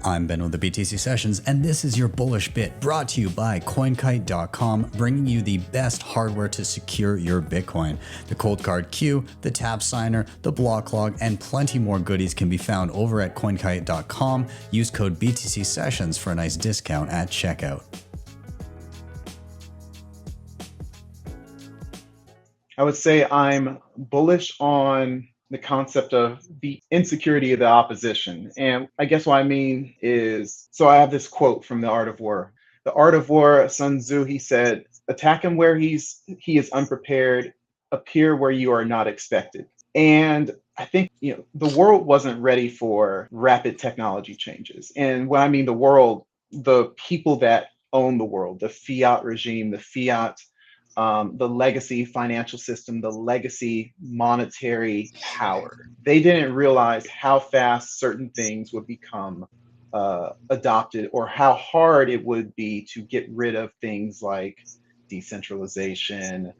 I'm Ben with the BTC Sessions, and this is your bullish bit brought to you by CoinKite.com, bringing you the best hardware to secure your Bitcoin. The cold card queue, the tab signer, the block log, and plenty more goodies can be found over at CoinKite.com. Use code BTC Sessions for a nice discount at checkout. I would say I'm bullish on the concept of the insecurity of the opposition. And I guess what I mean is, so I have this quote from The Art of War. The Art of War, Sun Tzu, he said, attack him where he is unprepared, appear where you are not expected. And I think, the world wasn't ready for rapid technology changes. And when I mean the world, the people that own the world, the fiat regime, the fiat the legacy financial system, the legacy monetary power. They didn't realize how fast certain things would become adopted, or how hard it would be to get rid of things like decentralization,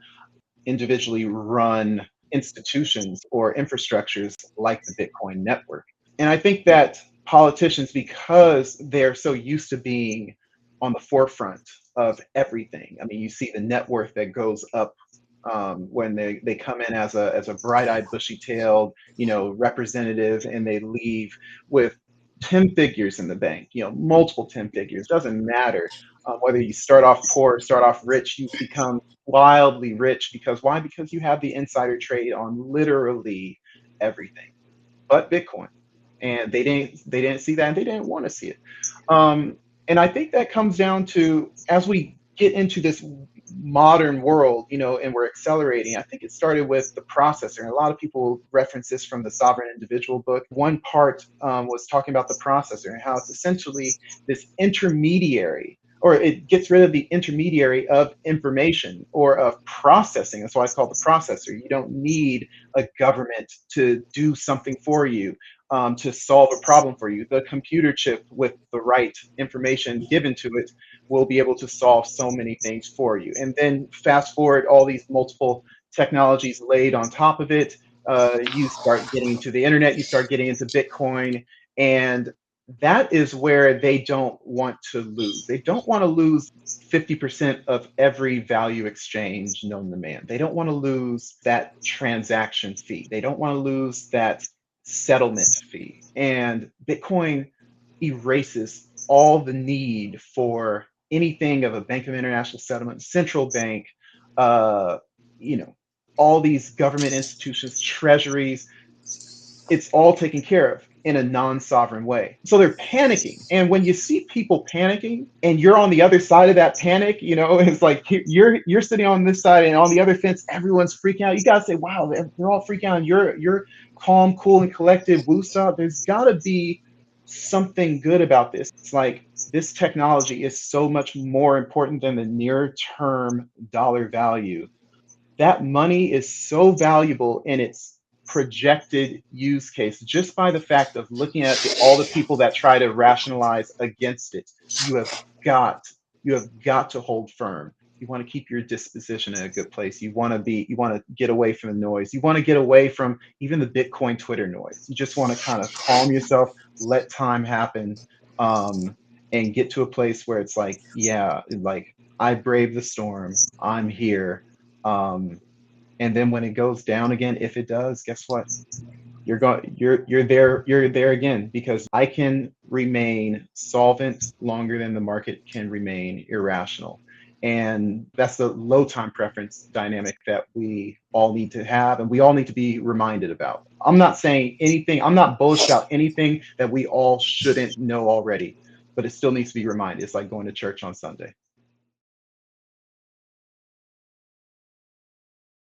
individually run institutions or infrastructures like the Bitcoin network. And I think that politicians, because they're so used to being on the forefront of everything. I mean, you see the net worth that goes up when they come in as a bright-eyed, bushy-tailed, representative, and they leave with 10 figures in the bank. Multiple 10 figures. Doesn't matter whether you start off poor, start off rich. You become wildly rich because why? Because you have the insider trade on literally everything, but Bitcoin. And they didn't see that, and they didn't want to see it. And I think that comes down to, as we get into this modern world, and we're accelerating, I think it started with the processor. And a lot of people reference this from the Sovereign Individual book. One part was talking about the processor and how it's essentially this intermediary, or it gets rid of the intermediary of information or of processing. That's why it's called the processor. You don't need a government to do something for you. To solve a problem for you. The computer chip with the right information given to it will be able to solve so many things for you. And then fast forward, all these multiple technologies laid on top of it, you start getting into the internet, you start getting into Bitcoin, and that is where they don't want to lose. They don't want to lose 50% of every value exchange known to man. They don't want to lose that transaction fee. They don't want to lose that settlement fee. And Bitcoin erases all the need for anything of a Bank of International Settlement, central bank, all these government institutions, treasuries. It's all taken care of in a non-sovereign way. So they're panicking. And when you see people panicking and you're on the other side of that panic, it's like you're sitting on this side and on the other fence, everyone's freaking out. You gotta say, wow, they're all freaking out. And you're calm, cool, and collected. Woosah. There's gotta be something good about this. It's like this technology is so much more important than the near-term dollar value. That money is so valuable in its projected use case, just by the fact of looking at all the people that try to rationalize against it. You have got to hold firm. You want to keep your disposition in a good place. You want to get away from the noise. You want to get away from even the Bitcoin Twitter noise. You just want to kind of calm yourself, let time happen, and get to a place where it's like, yeah, like I braved the storm. I'm here. And then when it goes down again, if it does, guess what? You're there again, because I can remain solvent longer than the market can remain irrational. And that's the low time preference dynamic that we all need to have, and we all need to be reminded about. I'm not saying anything, I'm not bullish about anything that we all shouldn't know already, but it still needs to be reminded. It's like going to church on Sunday.